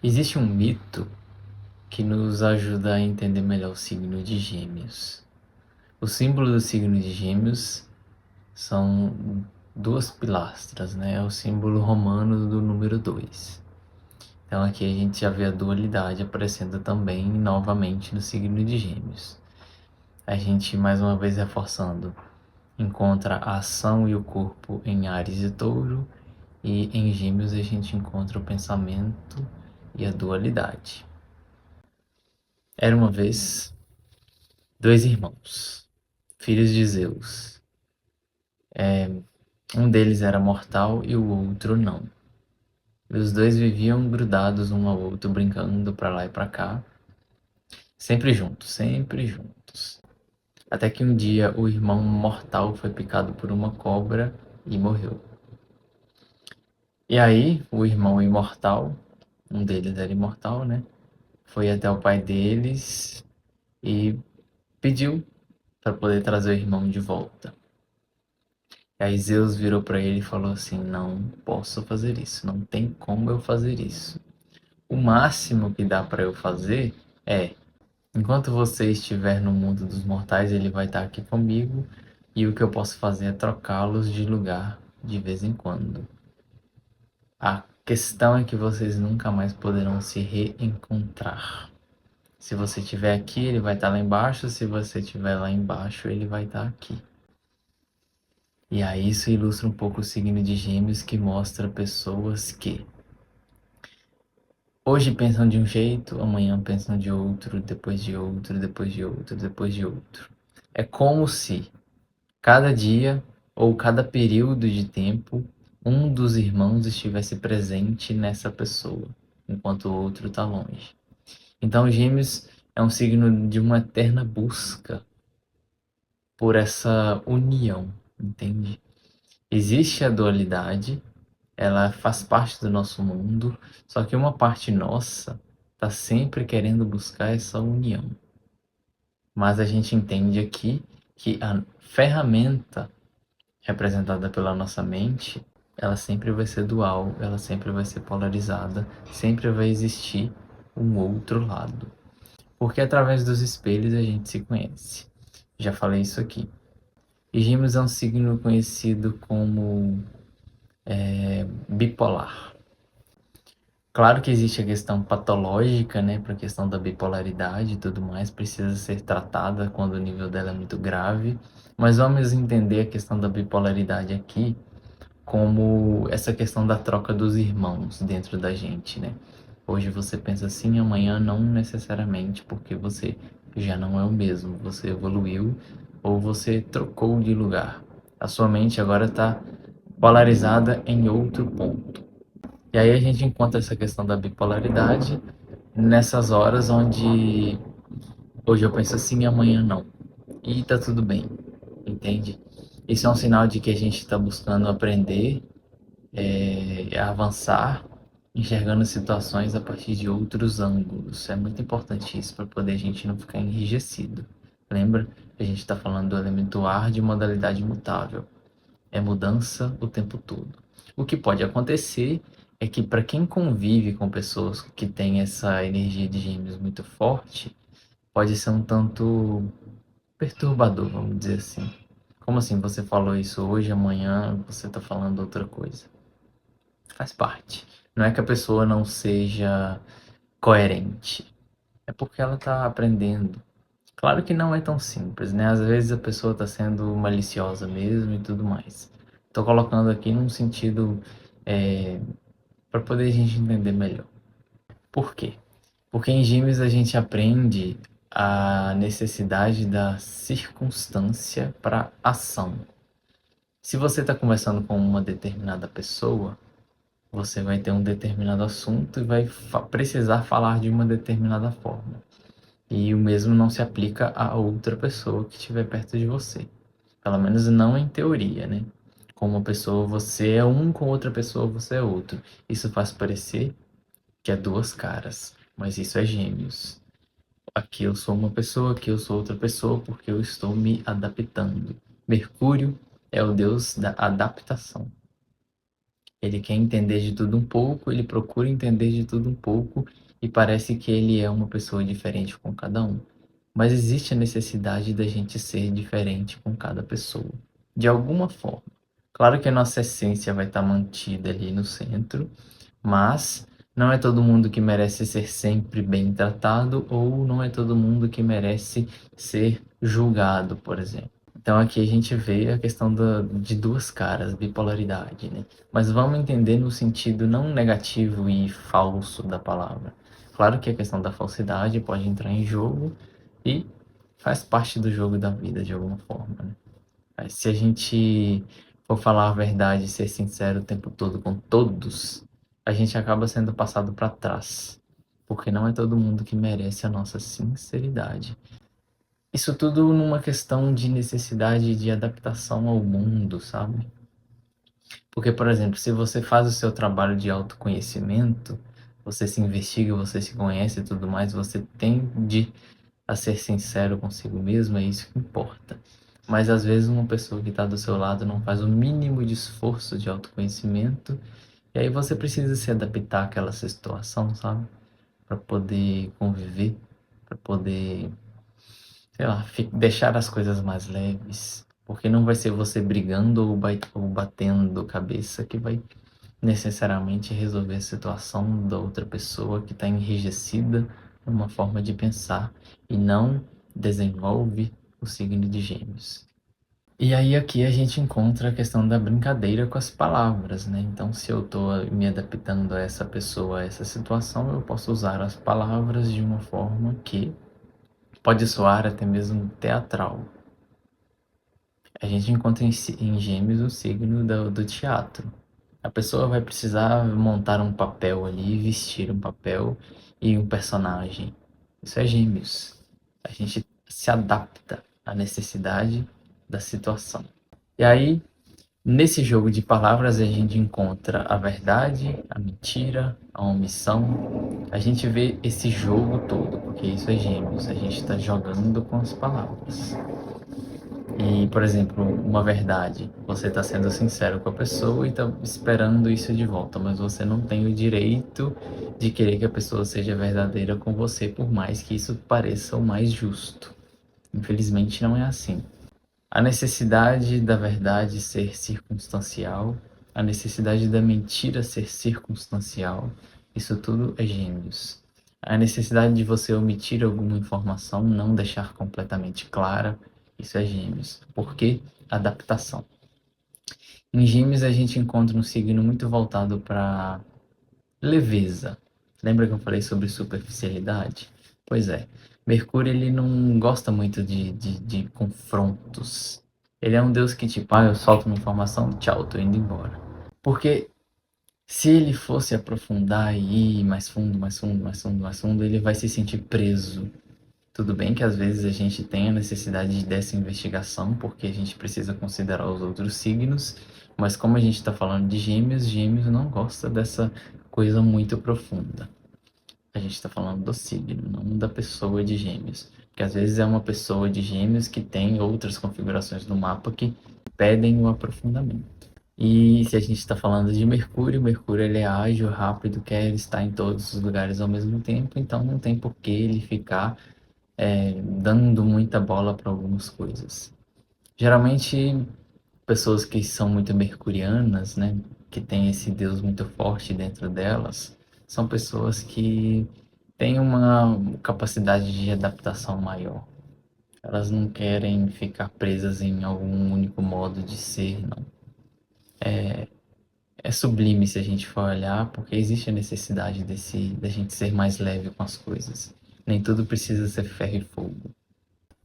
Existe um mito que nos ajuda a entender melhor o signo de Gêmeos. O símbolo do signo de Gêmeos são duas pilastras, né? É o símbolo romano do número 2. Então aqui a gente já vê a dualidade aparecendo também novamente no signo de Gêmeos. A gente, mais uma vez reforçando, encontra a ação e o corpo em Áries e Touro, e em Gêmeos a gente encontra o pensamento e a dualidade. Era uma vez dois irmãos, filhos de Zeus. Um deles era mortal e o outro não. E os dois viviam grudados um ao outro, brincando pra lá e pra cá, sempre juntos, sempre juntos. Até que um dia o irmão mortal foi picado por uma cobra e morreu. E aí o irmão imortal, um deles era imortal, né? Foi até o pai deles e pediu para poder trazer o irmão de volta. E aí Zeus virou para ele e falou assim: não posso fazer isso, não tem como eu fazer isso. O máximo que dá para eu fazer é, enquanto você estiver no mundo dos mortais, ele vai estar aqui comigo, e o que eu posso fazer é trocá-los de lugar de vez em quando. A questão é que vocês nunca mais poderão se reencontrar. Se você estiver aqui, ele vai estar lá embaixo, se você estiver lá embaixo, ele vai estar aqui. E aí isso ilustra um pouco o signo de Gêmeos, que mostra pessoas que hoje pensam de um jeito, amanhã pensam de outro, depois de outro, depois de outro, depois de outro. É como se cada dia ou cada período de tempo um dos irmãos estivesse presente nessa pessoa, enquanto o outro está longe. Então, Gêmeos é um signo de uma eterna busca por essa união, entende? Existe a dualidade, ela faz parte do nosso mundo, só que uma parte nossa está sempre querendo buscar essa união. Mas a gente entende aqui que a ferramenta representada pela nossa mente, ela sempre vai ser dual, ela sempre vai ser polarizada, sempre vai existir um outro lado. Porque através dos espelhos a gente se conhece. Já falei isso aqui. E Gêmeos é um signo conhecido como bipolar. Claro que existe a questão patológica, né, para a questão da bipolaridade e tudo mais, precisa ser tratada quando o nível dela é muito grave, mas vamos entender a questão da bipolaridade aqui como essa questão da troca dos irmãos dentro da gente, né? Hoje você pensa assim, amanhã não necessariamente, porque você já não é o mesmo, você evoluiu ou você trocou de lugar. A sua mente agora está polarizada em outro ponto. E aí a gente encontra essa questão da bipolaridade nessas horas onde hoje eu penso assim, amanhã não. E tá tudo bem, entende? Isso é um sinal de que a gente está buscando aprender, avançar, enxergando situações a partir de outros ângulos. É muito importante isso para poder a gente não ficar enrijecido. Lembra? A gente está falando do elemento ar de modalidade mutável. É mudança o tempo todo. O que pode acontecer é que para quem convive com pessoas que têm essa energia de gêmeos muito forte, pode ser um tanto perturbador, vamos dizer assim. Como assim você falou isso hoje, amanhã você está falando outra coisa? Faz parte. Não é que a pessoa não seja coerente, é porque ela está aprendendo. Claro que não é tão simples, né? Às vezes a pessoa está sendo maliciosa mesmo e tudo mais. Estou colocando aqui num sentido para poder a gente entender melhor. Por quê? Porque em Gêmeos a gente aprende a necessidade da circunstância para ação. Se você está conversando com uma determinada pessoa, você vai ter um determinado assunto e vai precisar falar de uma determinada forma. E o mesmo não se aplica a outra pessoa que estiver perto de você. Pelo menos não em teoria, né? Com uma pessoa você é um, com outra pessoa você é outro. Isso faz parecer que é duas caras, mas isso é Gêmeos. Aqui eu sou uma pessoa, aqui eu sou outra pessoa, porque eu estou me adaptando. Mercúrio é o deus da adaptação. Ele quer entender de tudo um pouco, ele procura entender de tudo um pouco e parece que ele é uma pessoa diferente com cada um. Mas existe a necessidade da gente ser diferente com cada pessoa, de alguma forma. Claro que a nossa essência vai estar mantida ali no centro, mas não é todo mundo que merece ser sempre bem tratado ou não é todo mundo que merece ser julgado, por exemplo. Então aqui a gente vê a questão de duas caras, bipolaridade, né? Mas vamos entender no sentido não negativo e falso da palavra. Claro que a questão da falsidade pode entrar em jogo e faz parte do jogo da vida de alguma forma, né? Mas se a gente for falar a verdade e ser sincero o tempo todo com todos, a gente acaba sendo passado para trás, porque não é todo mundo que merece a nossa sinceridade. Isso tudo numa questão de necessidade de adaptação ao mundo, sabe? Porque, por exemplo, se você faz o seu trabalho de autoconhecimento, você se investiga, você se conhece e tudo mais, você tende a ser sincero consigo mesmo, é isso que importa. Mas às vezes uma pessoa que está do seu lado não faz o mínimo de esforço de autoconhecimento, e aí você precisa se adaptar àquela situação, sabe? Para poder conviver, para poder, sei lá, deixar as coisas mais leves. Porque não vai ser você brigando ou batendo cabeça que vai necessariamente resolver a situação da outra pessoa que está enrijecida numa forma de pensar e não desenvolve o signo de Gêmeos. E aí aqui a gente encontra a questão da brincadeira com as palavras, né? Então, se eu estou me adaptando a essa pessoa, a essa situação, eu posso usar as palavras de uma forma que pode soar até mesmo teatral. A gente encontra em Gêmeos o signo do teatro. A pessoa vai precisar montar um papel ali, vestir um papel e um personagem. Isso é Gêmeos. A gente se adapta à necessidade da situação. E aí, nesse jogo de palavras, a gente encontra a verdade, a mentira, a omissão. A gente vê esse jogo todo, porque isso é Gêmeos. A gente está jogando com as palavras. E, por exemplo, uma verdade, você está sendo sincero com a pessoa e está esperando isso de volta, mas você não tem o direito de querer que a pessoa seja verdadeira com você, por mais que isso pareça o mais justo. Infelizmente, não é assim. A necessidade da verdade ser circunstancial, a necessidade da mentira ser circunstancial, isso tudo é Gêmeos. A necessidade de você omitir alguma informação, não deixar completamente clara, isso é Gêmeos. Por quê? Adaptação. Em Gêmeos a gente encontra um signo muito voltado para leveza. Lembra que eu falei sobre superficialidade? Pois é. Mercúrio ele não gosta muito de confrontos. Ele é um deus que tipo, eu solto uma informação, tchau, tô indo embora. Porque se ele fosse aprofundar e ir mais fundo, mais fundo, mais fundo, mais fundo, ele vai se sentir preso. Tudo bem que às vezes a gente tem a necessidade dessa investigação, porque a gente precisa considerar os outros signos, mas como a gente está falando de Gêmeos, Gêmeos não gosta dessa coisa muito profunda. A gente está falando do signo, não da pessoa de Gêmeos. Porque às vezes é uma pessoa de Gêmeos que tem outras configurações no mapa que pedem o aprofundamento. E se a gente está falando de Mercúrio, Mercúrio ele é ágil, rápido, quer estar em todos os lugares ao mesmo tempo, então não tem por que ele ficar dando muita bola para algumas coisas. Geralmente, pessoas que são muito mercurianas, né, que tem esse Deus muito forte dentro delas, são pessoas que têm uma capacidade de adaptação maior. Elas não querem ficar presas em algum único modo de ser, não. É sublime se a gente for olhar, porque existe a necessidade da gente ser mais leve com as coisas. Nem tudo precisa ser ferro e fogo.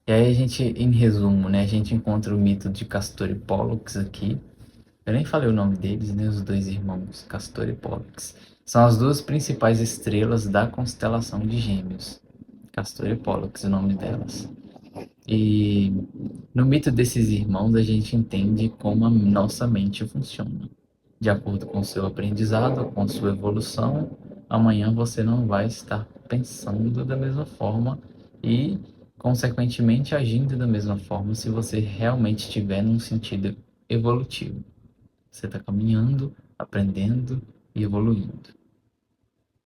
E aí a gente, em resumo, né, a gente encontra o mito de Castor e Pólux aqui. Eu nem falei o nome deles, né, os dois irmãos, Castor e Pólux. São as duas principais estrelas da constelação de Gêmeos. Castor e Pólux, o nome delas. E no mito desses irmãos a gente entende como a nossa mente funciona. De acordo com o seu aprendizado, com a sua evolução, amanhã você não vai estar pensando da mesma forma e, consequentemente, agindo da mesma forma se você realmente estiver num sentido evolutivo. Você está caminhando aprendendo e evoluindo.